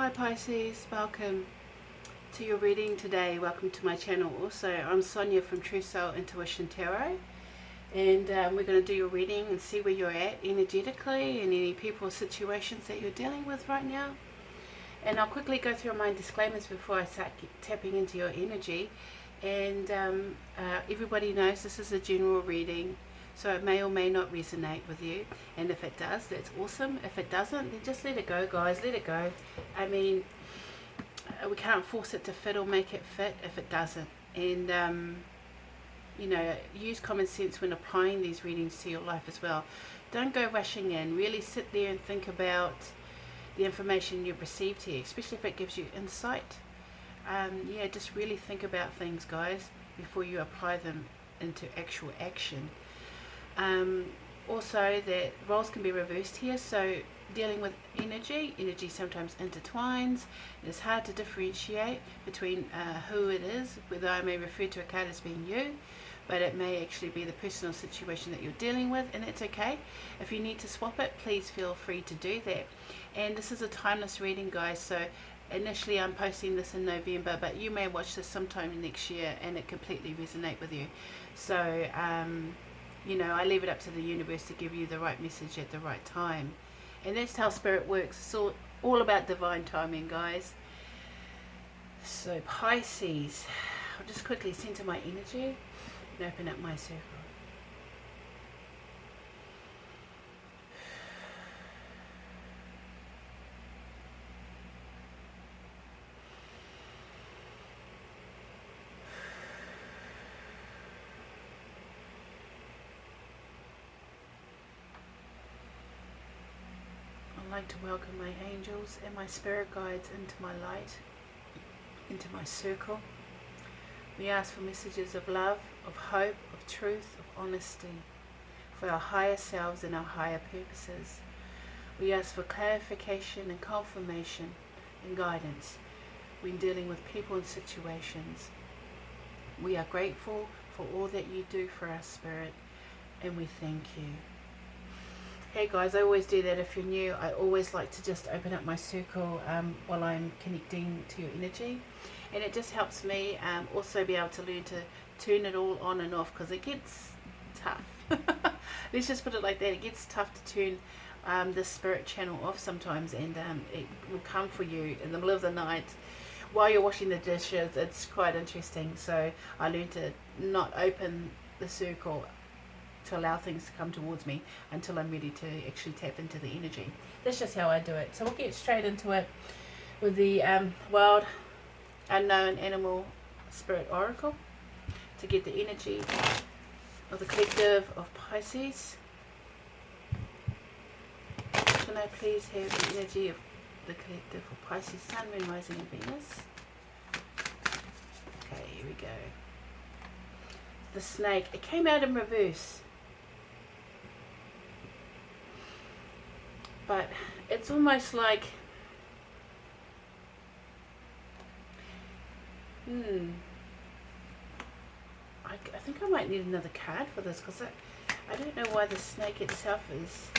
Hi Pisces, welcome to your reading today. Welcome to my channel. Also, I'm Sonia from True Soul Intuition Tarot, and we're going to do your reading and see where you're at energetically and any people or situations that you're dealing with right now. And I'll quickly go through my disclaimers before I start tapping into your energy. And everybody knows this is a general reading, so it may or may not resonate with you. And if it does, that's awesome. If it doesn't, then just let it go, guys. Let it go. I mean, we can't force it to fit or make it fit if it doesn't. And you know, use common sense when applying these readings to your life as well. Don't go rushing in. Really sit there and think about the information you've received here, especially if it gives you insight. Yeah, just really think about things, guys, before you apply them into actual action. Also, that roles can be reversed here, so dealing with energy sometimes intertwines. It's hard to differentiate between who it is, whether I may refer to a card as being you, but it may actually be the personal situation that you're dealing with, and it's okay. If you need to swap it, please feel free to do that. And this is a timeless reading, guys, so initially I'm posting this in November, but you may watch this sometime next year and it completely resonate with you. So you know, I leave it up to the universe to give you the right message at the right time, and that's how spirit works. It's all about divine timing, guys. So Pisces, I'll just quickly center my energy and open up my circle. I'd like to welcome my angels and my spirit guides into my light, into my circle. We ask for messages of love, of hope, of truth, of honesty, for our higher selves and our higher purposes. We ask for clarification and confirmation and guidance when dealing with people and situations. We are grateful for all that you do for our spirit, and we thank you. Hey guys, I always do that. If you're new, I always like to just open up my circle while I'm connecting to your energy, and it just helps me also be able to learn to turn it all on and off, because it gets tough. Let's just put it like that. It gets tough to turn the spirit channel off sometimes, and it will come for you in the middle of the night while you're washing the dishes. It's quite interesting. So I learned to not open the circle to allow things to come towards me until I'm ready to actually tap into the energy. That's just how I do it. So we'll get straight into it with the Wild Unknown Animal Spirit Oracle to get the energy of the collective of Pisces. Can I please have the energy of the collective of Pisces, Sun, Moon, Rising and Venus? Okay, here we go. The snake, it came out in reverse, but it's almost like I think I might need another card for this, because I don't know why the snake itself is,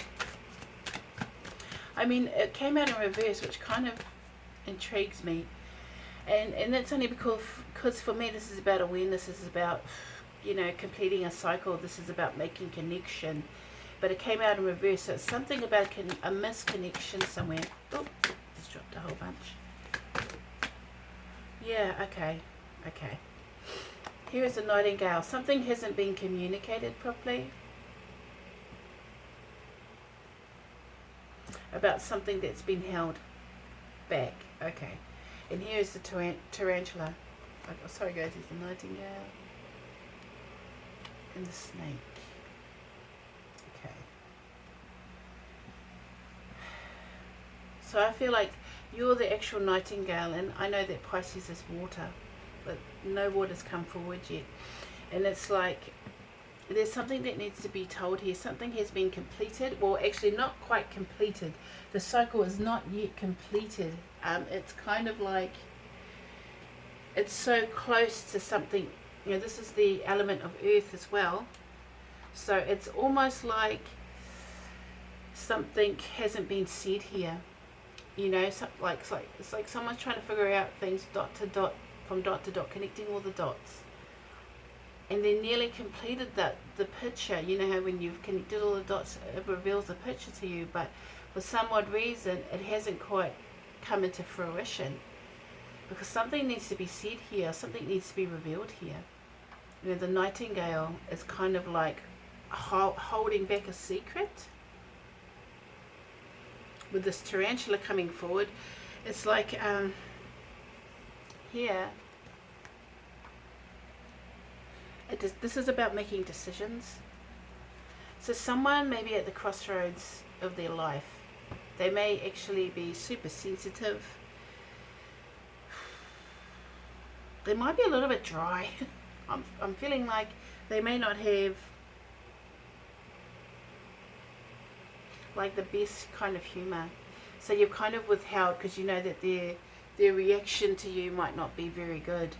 I mean, it came out in reverse, which kind of intrigues me, and that's only because for me this is about awareness. This is about, you know, completing a cycle. This is about making connection, but it came out in reverse, so it's something about a misconnection somewhere. Oh, just dropped a whole bunch. Yeah, okay. Here is a nightingale. Something hasn't been communicated properly about something that's been held back. Okay, and here is the tarantula. Oh, sorry guys, it's the nightingale and the snake. Okay. So I feel like you're the actual nightingale, and I know that Pisces is water, but no water's come forward yet. And it's like there's something that needs to be told here. Something has been completed. Well, actually not quite completed. The cycle is not yet completed. It's kind of like it's so close to something. You know, this is the element of earth as well, so it's almost like something hasn't been said here. You know, it's like someone's trying to figure out things dot to dot, from dot to dot, connecting all the dots. And they nearly completed the picture. You know how when you've connected all the dots, it reveals the picture to you, but for some odd reason, it hasn't quite come into fruition. Because something needs to be said here, something needs to be revealed here. You know, the nightingale is kind of like holding back a secret. With this tarantula coming forward, it's like here, this is about making decisions. So someone may be at the crossroads of their life. They may actually be super sensitive. They might be a little bit dry. I'm feeling like they may not have like the best kind of humor. So you're kind of withheld because you know that their reaction to you might not be very good.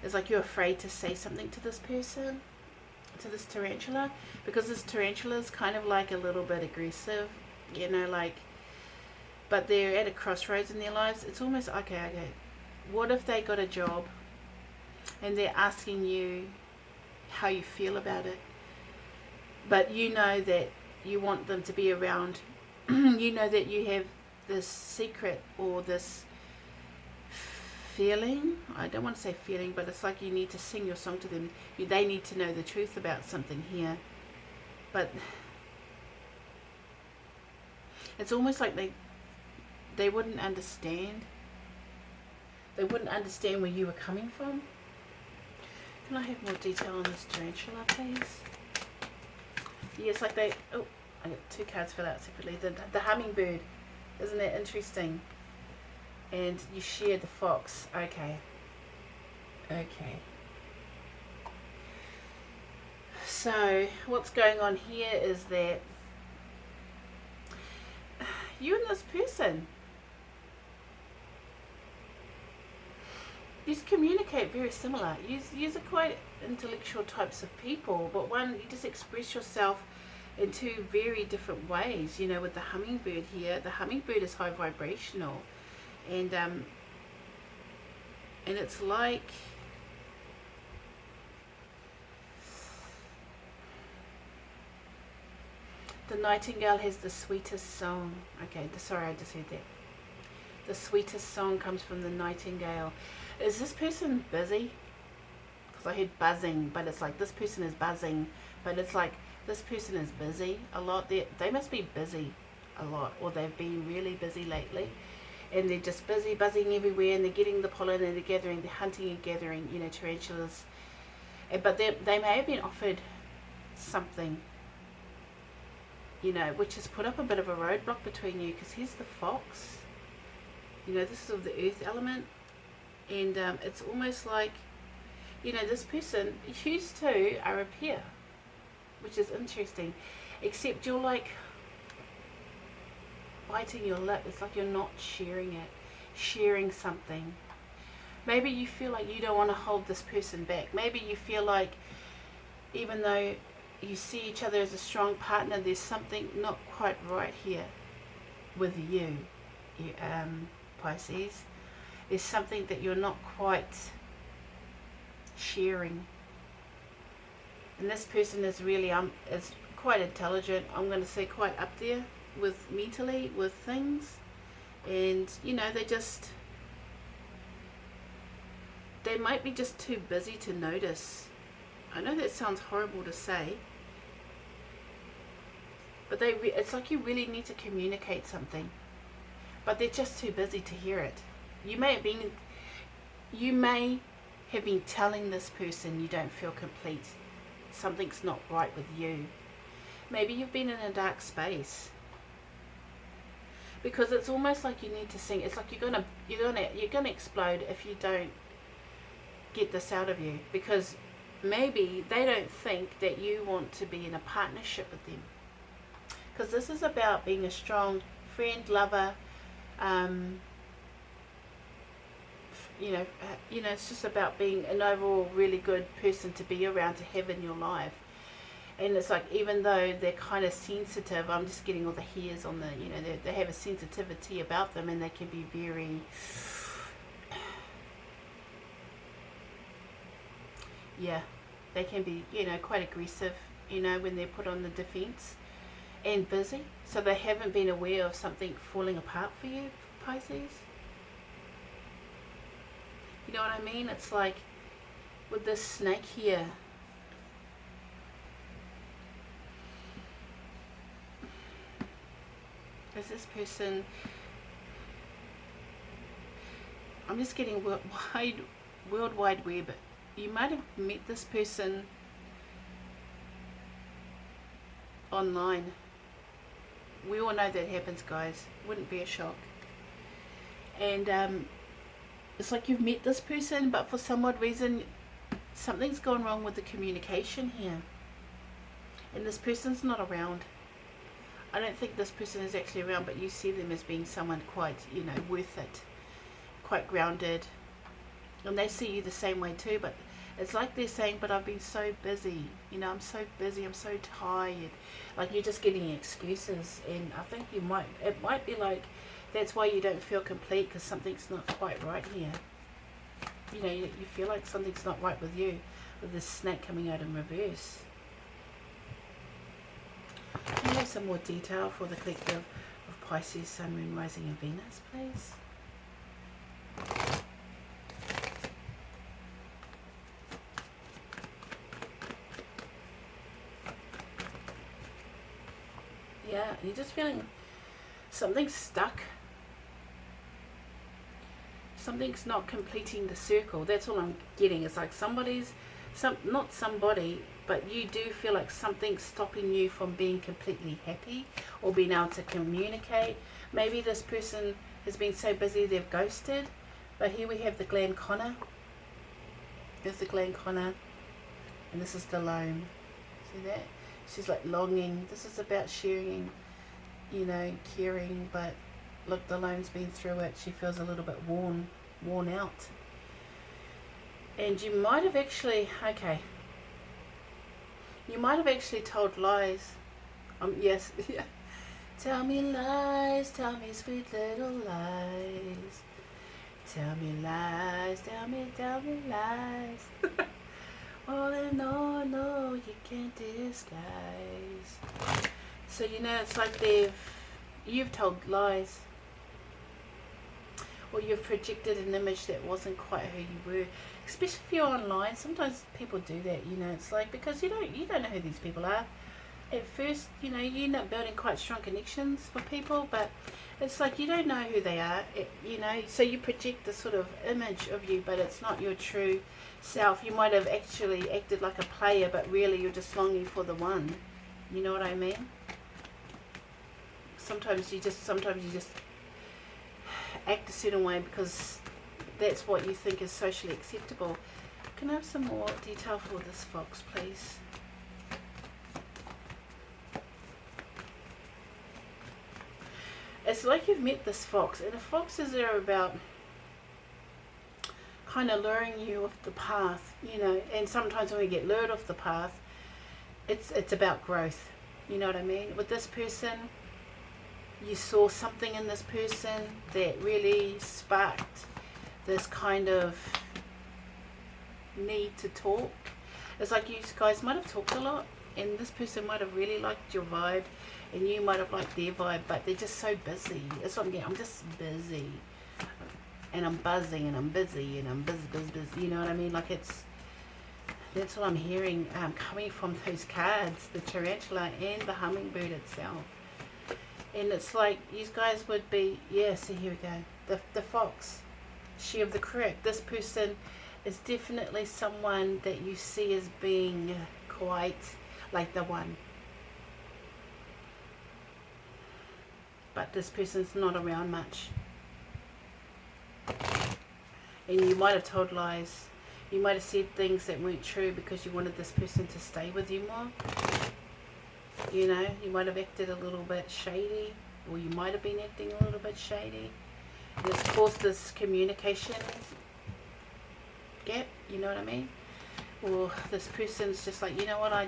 It's like you're afraid to say something to this person, to this tarantula, because this tarantula is kind of like a little bit aggressive, you know, like, but they're at a crossroads in their lives. It's almost, okay, what if they got a job and they're asking you how you feel about it, but you know that you want them to be around. You know that you have this secret or this feeling. I don't want to say feeling, but it's like you need to sing your song to them. They need to know the truth about something here. But it's almost like they wouldn't understand. They wouldn't understand where you were coming from. Can I have more detail on this tarantula, please? Yeah, it's like they... Oh, I got 2 cards fell out separately. The hummingbird. Isn't that interesting? And you share the fox. Okay. So, what's going on here is that you and this person, you communicate very similar. You are quite intellectual types of people, but you just express yourself in 2 very different ways. You know, with the hummingbird here, the hummingbird is high vibrational, and it's like the nightingale has the sweetest song. Okay, sorry, I just heard that. The sweetest song comes from the nightingale. Is this person busy? Because I heard buzzing, but it's like this person is buzzing, but it's like this person is busy a lot. They must be busy a lot, or they've been really busy lately, and they're just busy, buzzing everywhere, and they're getting the pollen, and they're gathering, they're hunting and gathering, you know, tarantulas. But they may have been offered something, you know, which has put up a bit of a roadblock between you, because here's the fox. You know, this is of the earth element, and it's almost like, you know, this person, you 2 are a pair, which is interesting, except you're like biting your lip. It's like you're not sharing something. Maybe you feel like you don't want to hold this person back. Maybe you feel like even though you see each other as a strong partner, there's something not quite right here with you, Pisces. There's something that you're not quite sharing. And this person is really is quite intelligent. I'm going to say quite up there with mentally with things, and you know, they might be just too busy to notice. I know that sounds horrible to say, but it's like you really need to communicate something, but they're just too busy to hear it. You may have been telling this person you don't feel complete. Something's not right with you. Maybe you've been in a dark space, because it's almost like you need to sing. It's like you're gonna explode if you don't get this out of you, because maybe they don't think that you want to be in a partnership with them, because this is about being a strong friend, lover, you know, it's just about being an overall really good person to be around, to have in your life. And it's like, even though they're kind of sensitive, I'm just getting all the hairs on the, you know, they have a sensitivity about them, and they can be very, yeah, they can be, you know, quite aggressive, you know, when they're put on the defense, and busy. So they haven't been aware of something falling apart for you, Pisces. You know what I mean? It's like with this snake here. Is this person, I'm just getting World Wide Web. You might have met this person online. We all know that happens, guys. Wouldn't be a shock. And it's like you've met this person, but for some odd reason something's gone wrong with the communication here, and this person's not around. I don't think this person is actually around, but you see them as being someone quite, you know, worth it, quite grounded, and they see you the same way too. But it's like they're saying, but I've been so busy, you know, I'm so busy, I'm so tired. Like, you're just getting excuses. And I think it might be like, that's why you don't feel complete, because something's not quite right here. You know, you feel like something's not right with you, with this snake coming out in reverse. Can you have some more detail for the collective of Pisces, Sun, Moon, Rising and Venus, please? Yeah, you're just feeling something's stuck. Something's not completing the circle. That's all I'm getting. It's like not somebody, but you do feel like something's stopping you from being completely happy or being able to communicate. Maybe this person has been so busy they've ghosted. But here we have the Glen Connor. There's the Glen Connor. And this is the loam. See that? She's like longing. This is about sharing, you know, caring. But look, the loam's been through it. She feels a little bit worn out. And you might have actually, you might have actually told lies. Yes, yeah. Tell me lies, tell me sweet little lies. Tell me lies, tell me lies. All in all, no, you can't disguise. So, you know, it's like you've told lies. Or you've projected an image that wasn't quite who you were. Especially if you're online, sometimes people do that, you know. It's like, because you don't know who these people are. At first, you know, you end up building quite strong connections with people, but it's like you don't know who they are, you know. So you project this sort of image of you, but it's not your true self. You might have actually acted like a player, but really you're just longing for the one. You know what I mean? Sometimes you just act a certain way because that's what you think is socially acceptable. Can I have some more detail for this fox, please? It's like you've met this fox, and the foxes are about kind of luring you off the path, you know. And sometimes when we get lured off the path, it's about growth. You know what I mean? With this person, you saw something in this person that really sparked this kind of need to talk. It's like you guys might have talked a lot, and this person might have really liked your vibe, and you might have liked their vibe, but they're just so busy. That's what I'm getting. I'm just busy, and I'm buzzing, and I'm busy, and I'm busy. You know what I mean? Like, that's what I'm hearing coming from those cards, the tarantula and the hummingbird itself. And it's like you guys would be, yeah, so here we go. The fox, she of the crick. This person is definitely someone that you see as being quite like the one. But this person's not around much. And you might have told lies. You might have said things that weren't true because you wanted this person to stay with you more. You know, you might have acted a little bit shady, or you might have been acting a little bit shady. And it's caused this communication gap, you know what I mean? or this person's just like, you know what, I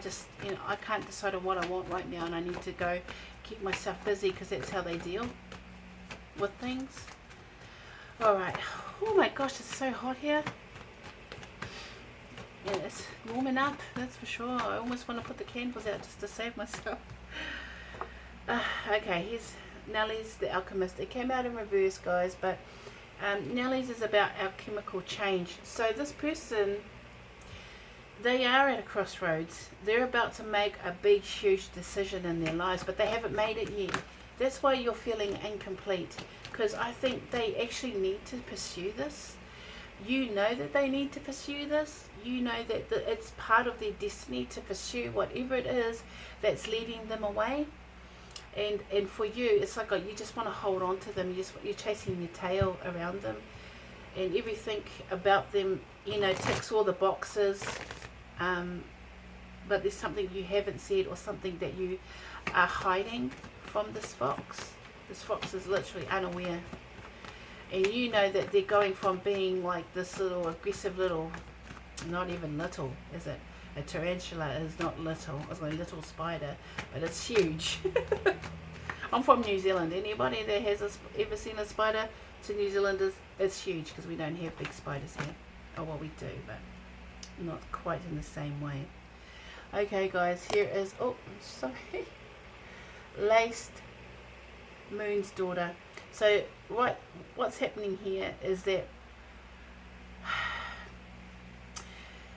can't decide on what I want right now, and I need to go keep myself busy, because that's how they deal with things. Alright, oh my gosh, it's so hot here. Yeah, it's warming up, that's for sure. I almost want to put the candles out just to save myself. Okay, here's Nellie's The Alchemist. It came out in reverse, guys, but Nellie's is about alchemical change. So this person, they are at a crossroads. They're about to make a big, huge decision in their lives, but they haven't made it yet. That's why you're feeling incomplete, because I think they actually need to pursue this. You know that they need to pursue this. You know that it's part of their destiny to pursue whatever it is that's leading them away. And for you, it's like you just want to hold on to them. You're chasing your tail around them, and everything about them, you know, ticks all the boxes. But there's something you haven't said, or something that you are hiding from this fox. This fox is literally unaware. And you know that they're going from being like this little aggressive little, not even little, is it? A tarantula is not little. I was going little spider, but it's huge. I'm from New Zealand. Anybody that has ever seen a spider to New Zealanders, it's huge, because we don't have big spiders here. Oh, well, we do, but not quite in the same way. Okay, guys, here is, oh, sorry, Laced Moon's Daughter. So what's happening here is that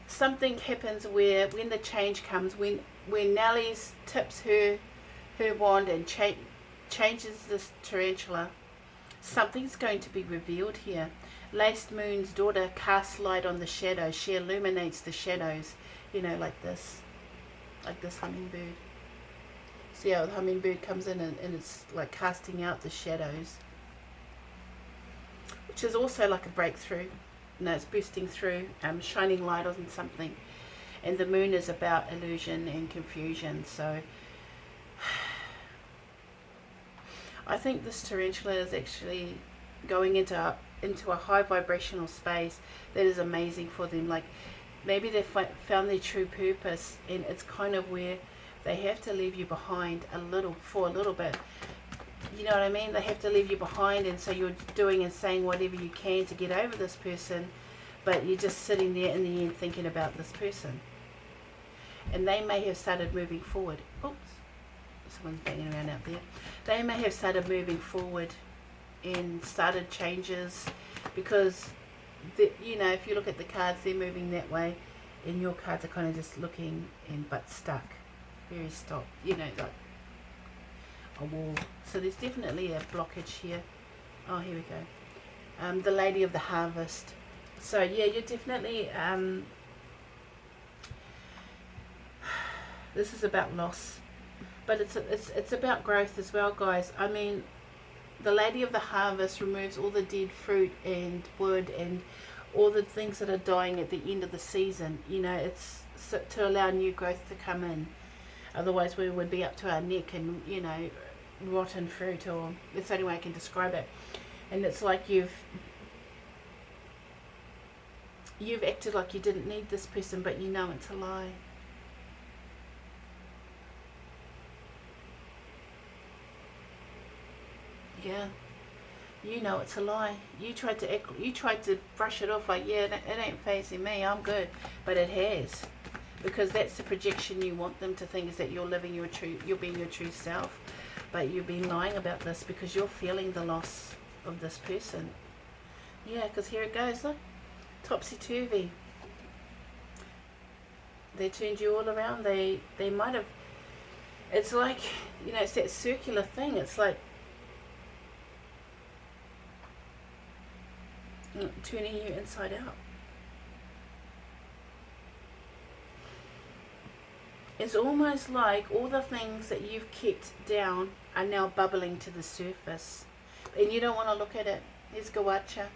something happens where, when the change comes, when Nellie's tips her wand and changes this tarantula, something's going to be revealed here. Laced Moon's Daughter casts light on the shadows. She illuminates the shadows, you know, like this hummingbird. See how the hummingbird comes in and it's like casting out the shadows, which is also like a breakthrough. No, it's bursting through, shining light on something. And the moon is about illusion and confusion. So I think this tarantula is actually going into a high vibrational space that is amazing for them. Like maybe they've found their true purpose, and it's kind of where they have to leave you behind for a little bit. You know what I mean? They have to leave you behind, and so you're doing and saying whatever you can to get over this person, but you're just sitting there in the end thinking about this person. And they may have started moving forward. Oops, someone's banging around out there. They may have started moving forward and started changes, because you know, if you look at the cards, they're moving that way, and your cards are kind of just looking but stuck, very stopped, you know, like a wall. So there's definitely a blockage here. Oh, here we go. The Lady of the Harvest. So yeah, you're definitely this is about loss, but it's about growth as well, guys. I mean, the Lady of the Harvest removes all the dead fruit and wood and all the things that are dying at the end of the season. You know, it's to allow new growth to come in. Otherwise we would be up to our neck in, you know, rotten fruit, or that's the only way I can describe it. And it's like you've acted like you didn't need this person, but you know it's a lie. Yeah, you know it's a lie. You tried to brush it off like, yeah, it ain't phasing me, I'm good, but it has, because that's the projection you want them to think, is that you're living you're being your true self, but you've been lying about this because you're feeling the loss of this person. Yeah, because here it goes, look, topsy-turvy. They turned you all around. They might have, it's like, you know, it's that circular thing. It's like turning you inside out. It's almost like all the things that you've kept down are now bubbling to the surface, and you don't want to look at it. Here's Gawacha.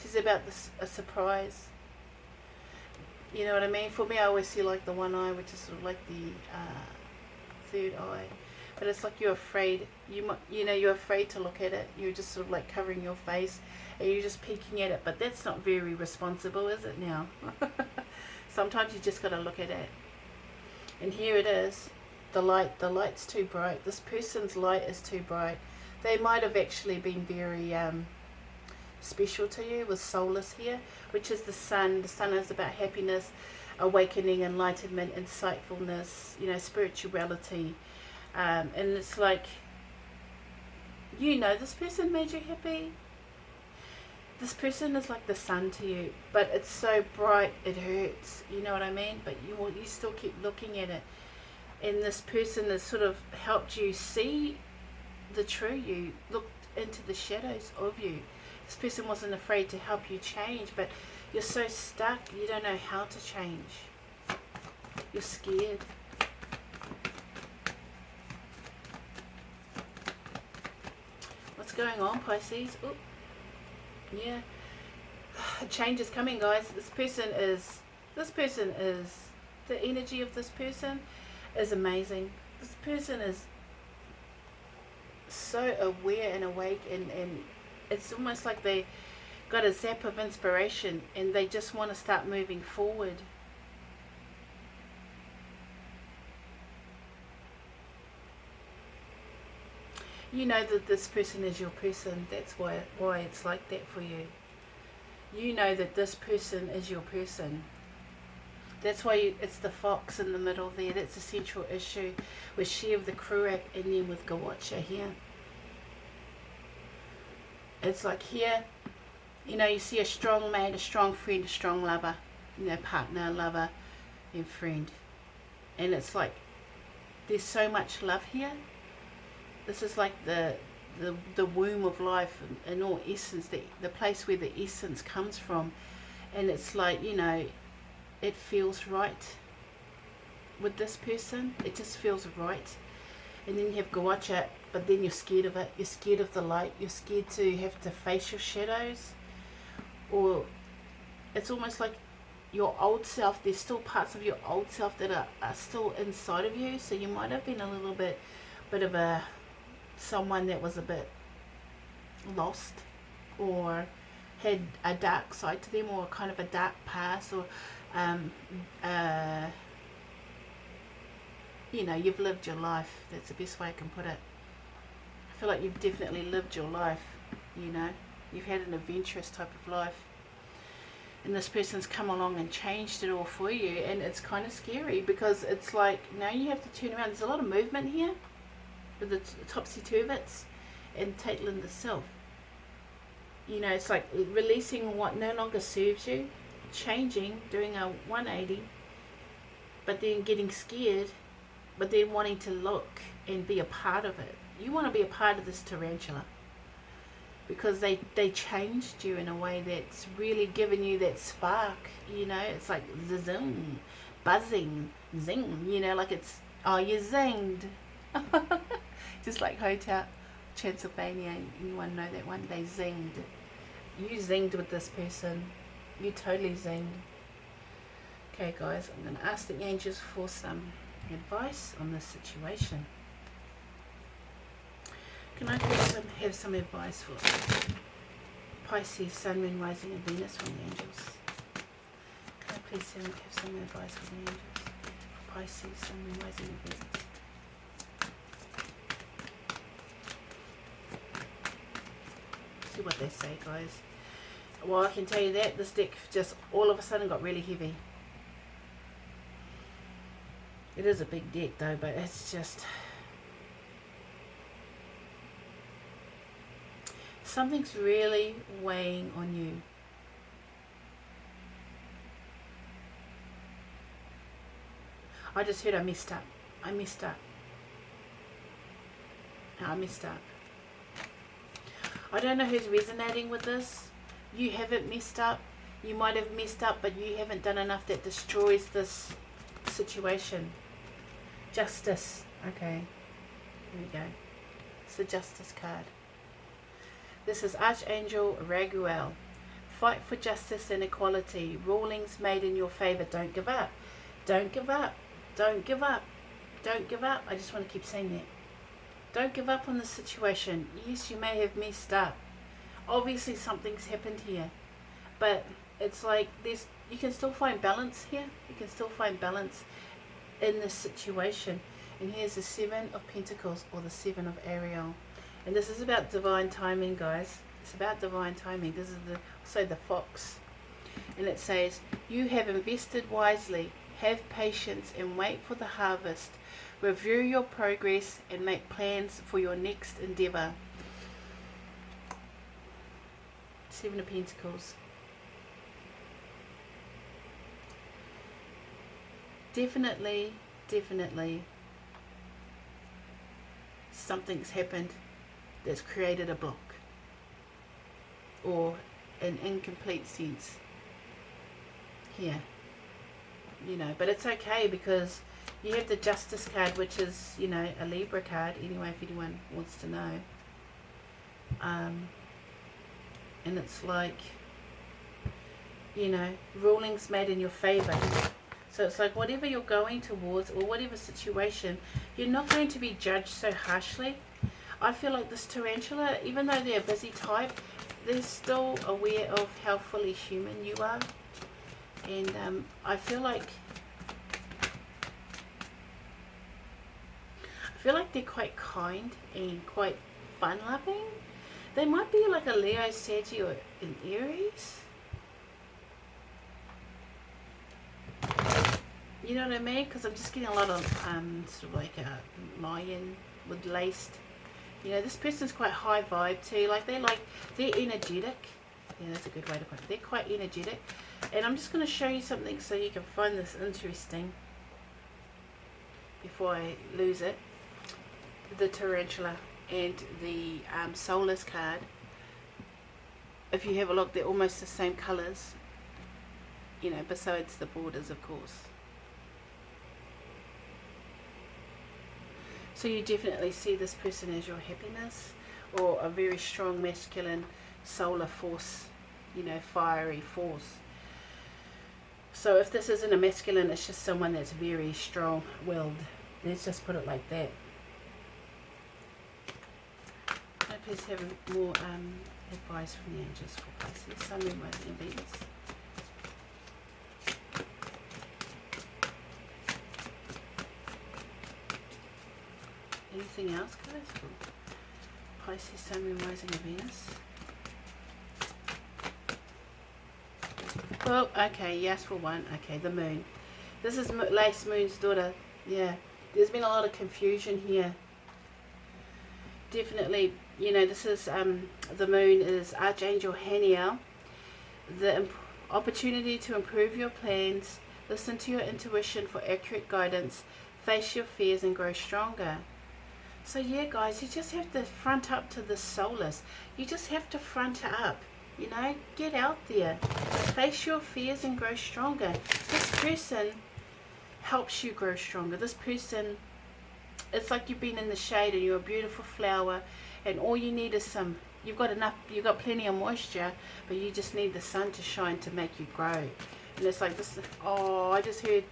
She's about a surprise. You know what I mean? For me, I always see like the one eye, which is sort of like the third eye. but it's like you're afraid. You're afraid to look at it. You're just sort of like covering your face, and you're just peeking at it. But that's not very responsible, is it now? Sometimes you just got to look at it. And here it is. The light's too bright. This person's light is too bright. They might have actually been very special to you with Solus here, which is the sun. The sun is about happiness, awakening, enlightenment, insightfulness, spirituality. And it's like, this person made you happy. This person is like the sun to you, but it's so bright it hurts. You know what I mean? But you still keep looking at it. And this person has sort of helped you see the true you, looked into the shadows of you. This person wasn't afraid to help you change, but you're so stuck, you don't know how to change. You're scared. What's going on, Pisces? Oh, yeah. Change is coming, guys. This person is, the energy of this person is amazing. This person is so aware and awake, and it's almost like they got a zap of inspiration and they just want to start moving forward. You know that this person is your person. That's why it's like that for you. You know that this person is your person. That's why it's the fox in the middle there. That's the central issue with she of the Kruak, and then with Gawacha here. It's like here, you see a strong mate, a strong friend, a strong lover, partner, lover, and friend. And it's like there's so much love here. This is like the womb of life in all essence, the place where the essence comes from. And it's like, it feels right with this person. It just feels right. And then you have Gawacha, but then you're scared of it. You're scared of the light. You're scared to have to face your shadows. Or it's almost like your old self. There's still parts of your old self that are still inside of you. So you might have been a little bit of someone that was a bit lost, or had a dark side to them, or kind of a dark past, or you've lived your life. That's the best way I can put it. I feel like you've definitely lived your life. You've had an adventurous type of life, and this person's come along and changed it all for you. And it's kind of scary, because it's like now you have to turn around. There's a lot of movement here with the topsy-turvets and Tatelin the self. It's like releasing what no longer serves you, changing, doing a 180, but then getting scared, but then wanting to look and be a part of it. You want to be a part of this tarantula, because they changed you in a way that's really given you that spark. It's like zing, buzzing, zing, like it's, oh, you zinged. Just like Hotel Transylvania, anyone know that one? They zinged. You zinged with this person. You totally zinged. Okay, guys, I'm going to ask the angels for some advice on this situation. Can I have some advice for Pisces, Sun, Moon, Rising, and Venus from the angels? Can I please have some advice for the angels? For Pisces, Sun, Moon, Rising, and Venus. See what they say, guys. Well, I can tell you that this deck just all of a sudden got really heavy. It is a big deck though, but it's just something's really weighing on you. I just heard I messed up. I messed up. I messed up. I don't know who's resonating with this. You haven't messed up. You might have messed up, but you haven't done enough that destroys this situation. Justice. Okay. Here we go. It's the Justice card. This is Archangel Raguel. Fight for justice and equality. Rulings made in your favor. Don't give up. Don't give up. Don't give up. Don't give up. I just want to keep saying that. Don't give up on the situation. Yes, you may have messed up. Obviously something's happened here. But it's like you can still find balance here. You can still find balance in this situation. And here's the 7 of Pentacles, or the 7 of Ariel. And this is about divine timing, guys. It's about divine timing. This is the fox. And it says, you have invested wisely. Have patience and wait for the harvest. Review your progress and make plans for your next endeavor. 7 of Pentacles. Definitely something's happened that's created a block, or an incomplete sense here, but it's okay, because you have the Justice card, which is, a Libra card anyway, if anyone wants to know. And it's like, rulings made in your favor. So it's like whatever you're going towards, or whatever situation, you're not going to be judged so harshly. I feel like this tarantula, even though they're a busy type, they're still aware of how fully human you are. And I feel like they're quite kind and quite fun-loving. They might be like a Leo, Sagittarius, or an Aries. You know what I mean? Because I'm just getting a lot of sort of like a lion with laced. This person's quite high vibe too. They're energetic. Yeah, that's a good way to put it. They're quite energetic. And I'm just going to show you something so you can find this interesting before I lose it. The tarantula and the Soulless card. If you have a look, they're almost the same colours. Besides the borders, of course. So you definitely see this person as your happiness, or a very strong masculine solar force, fiery force. So if this isn't a masculine, it's just someone that's very strong-willed. Let's just put it like that. Please have more advice from the angels for Pisces, Sun, Moon, Rising, and Venus. Anything else, guys, for Pisces, Sun, Moon, Rising, and Venus? Well, okay, yes, for one. Okay, the Moon. This is Lace Moon's daughter. Yeah, there's been a lot of confusion here. Definitely, this is the Moon is Archangel Haniel. The opportunity to improve your plans. Listen to your intuition for accurate guidance. Face your fears and grow stronger. So yeah, guys, you just have to front up to the Soulless. You just have to front up. Get out there. Face your fears and grow stronger. This person helps you grow stronger. This person, it's like you've been in the shade and you're a beautiful flower, and all you need is you've got plenty of moisture, but you just need the sun to shine to make you grow. And it's like this, I just heard,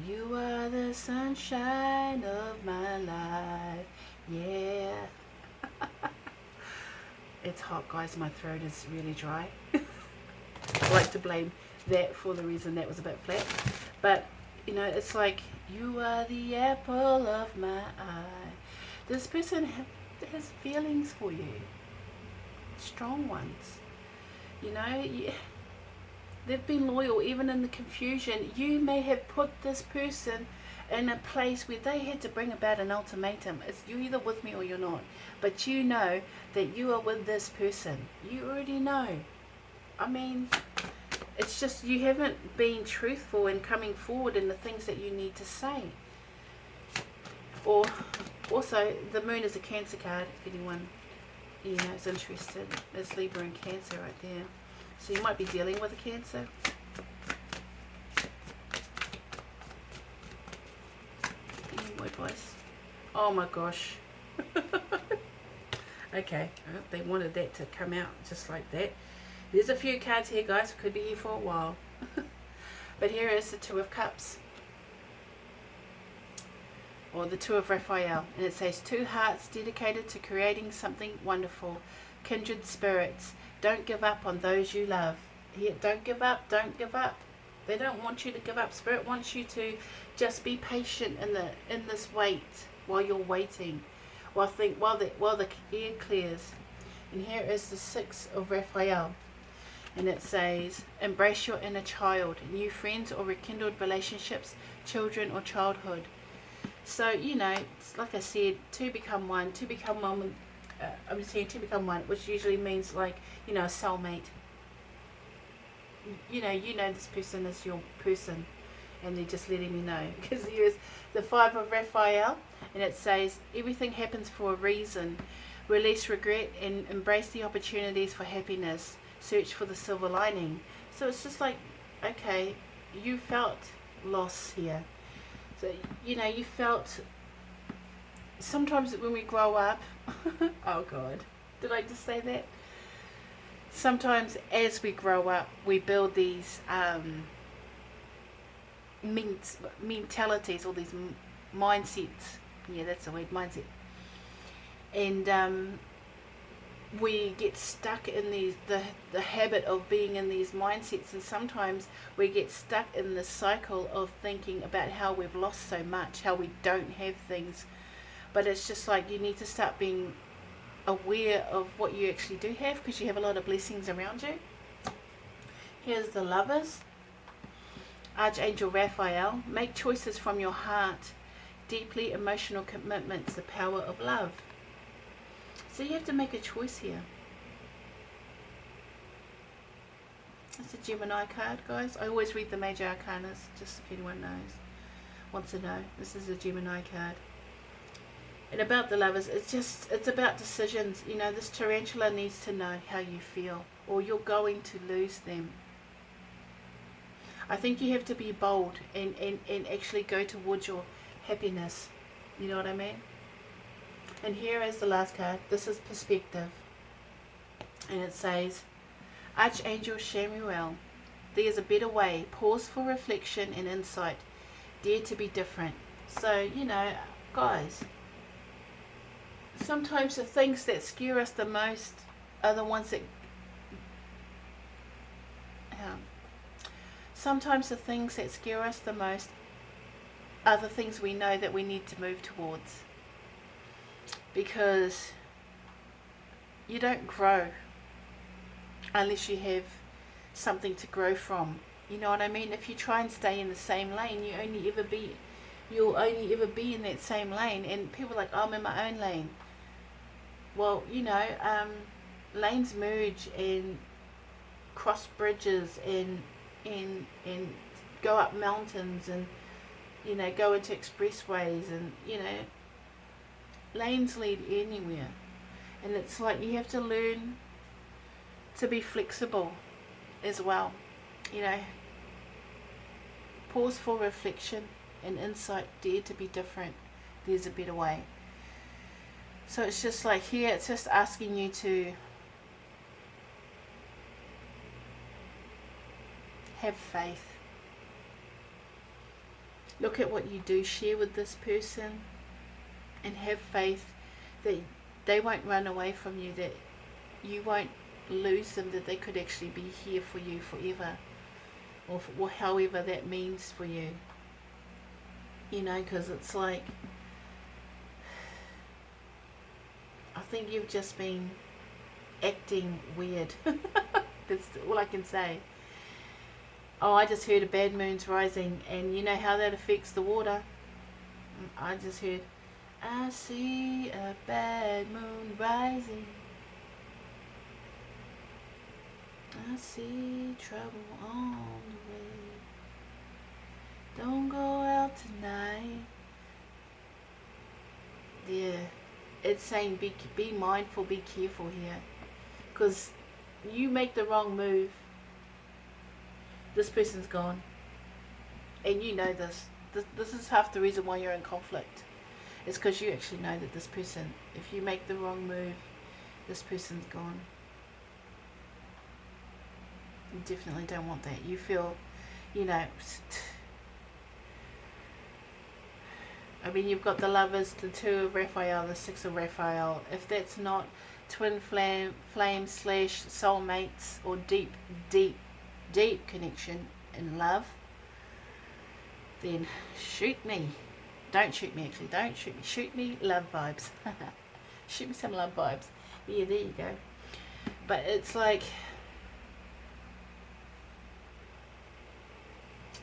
you are the sunshine of my life. Yeah. It's hot, guys. My throat is really dry. I like to blame that for the reason that was a bit flat. But, it's like, you are the apple of my eye. This person has feelings for you. Strong ones. They've been loyal even in the confusion. You may have put this person in a place where they had to bring about an ultimatum. It's you're either with me or you're not. But you know that you are with this person. You already know. I mean, it's just you haven't been truthful in coming forward in the things that you need to say. Or also, the Moon is a Cancer card, if anyone is interested. There's Libra and Cancer right there. So you might be dealing with a Cancer. Any more advice? Oh my gosh. Okay, they wanted that to come out just like that. There's a few cards here, guys. Could be here for a while. But here is the Two of Cups. or the Two of Raphael, and it says, two hearts dedicated to creating something wonderful, kindred spirits. Don't give up on those you love. Here, don't give up, don't give up. They don't want you to give up. Spirit wants you to just be patient in this wait, while you're waiting, while the air clears. And here is the Six of Raphael, and it says, embrace your inner child, new friends or rekindled relationships, children or childhood. So, you know, like I said, two become one. Two become one. I'm just saying two become one, which usually means, like, you know, a soulmate. You know this person is your person, and they're just letting me know. Because here's the Five of Raphael, and it says, everything happens for a reason. Release regret and embrace the opportunities for happiness. Search for the silver lining. So it's just like, okay, you felt loss here. So, you know, you felt, sometimes when we grow up, oh God, did I just say that? Sometimes as we grow up, we build these mentalities, or these mindsets. Yeah, that's the word, mindset. And we get stuck in the habit of being in these mindsets, and sometimes we get stuck in the cycle of thinking about how we've lost so much, how we don't have things. But it's just like, you need to start being aware of what you actually do have, because you have a lot of blessings around you. Here's the Lovers, Archangel Raphael. Make choices from your heart, deeply emotional commitments, the power of love. So you have to make a choice here. It's a Gemini card, guys. I always read the major arcanas, just if anyone wants to know. This is a Gemini card. And about the Lovers, it's about decisions. You know, this tarantula needs to know how you feel, or you're going to lose them. I think you have to be bold and actually go towards your happiness. You know what I mean? And here is the last card. This is Perspective. And it says, Archangel Samuel, there is a better way. Pause for reflection and insight. Dare to be different. So, you know, guys, sometimes the things that scare us the most are the ones that... sometimes the things that scare us the most are the things we know that we need to move towards. Because you don't grow unless you have something to grow from. You know what I mean? If you try and stay in the same lane, you'll only ever be in that same lane. And people are like, oh, I'm in my own lane. Well, you know, lanes merge and cross bridges and go up mountains, and, you know, go into expressways, and, you know, lanes lead anywhere. And it's like you have to learn to be flexible as well. You know, pause for reflection and insight. Dare to be different. There's a better way. So it's just like here, it's just asking you to have faith. Look at what you do share with this person, and have faith that they won't run away from you, that you won't lose them, that they could actually be here for you forever, or however that means for you. You know, because it's like, I think you've just been acting weird. That's all I can say. Oh, I just heard a bad moon's rising, and you know how that affects the water. I just heard, I see a bad moon rising. I see trouble on the way. Don't go out tonight. Yeah, it's saying be mindful, be careful here. Because you make the wrong move, this person's gone. And you know this. This is half the reason why you're in conflict. It's because you actually know that this person, if you make the wrong move, this person's gone. You definitely don't want that. You feel, you know, I mean, you've got the Lovers, the 2 of Raphael, the 6 of Raphael. If that's not twin flame slash soulmates or deep, deep, deep connection in love, then shoot me. Don't shoot me, actually. Don't shoot me. Shoot me love vibes. Shoot me some love vibes. Yeah, there you go. But it's like,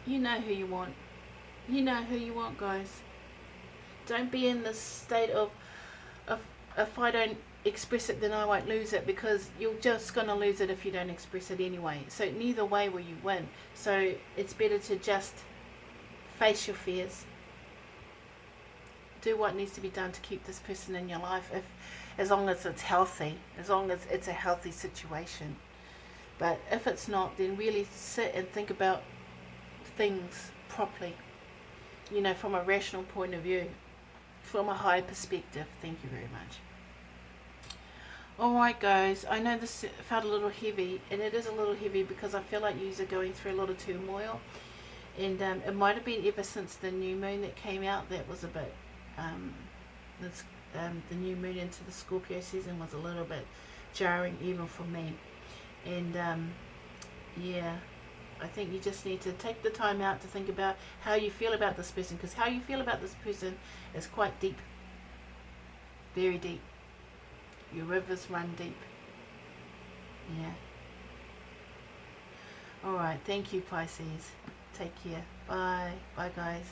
you know who you want. You know who you want, guys. Don't be in this state of if I don't express it, then I won't lose it, because you're just going to lose it if you don't express it anyway. So neither way will you win. So it's better to just face your fears. Do what needs to be done to keep this person in your life, as long as it's healthy, as long as it's a healthy situation. But if it's not, then really sit and think about things properly, you know, from a rational point of view, from a high perspective. Thank you very much. Alright guys, I know this felt a little heavy, and it is a little heavy because I feel like you are going through a lot of turmoil, and it might have been ever since the new moon that came out that was a bit, the new moon into the Scorpio season was a little bit jarring even for me. And yeah, I think you just need to take the time out to think about how you feel about this person, because how you feel about this person is quite deep, very deep. Your rivers run deep. Yeah. Alright, thank you, Pisces. Take care. Bye. Bye, guys.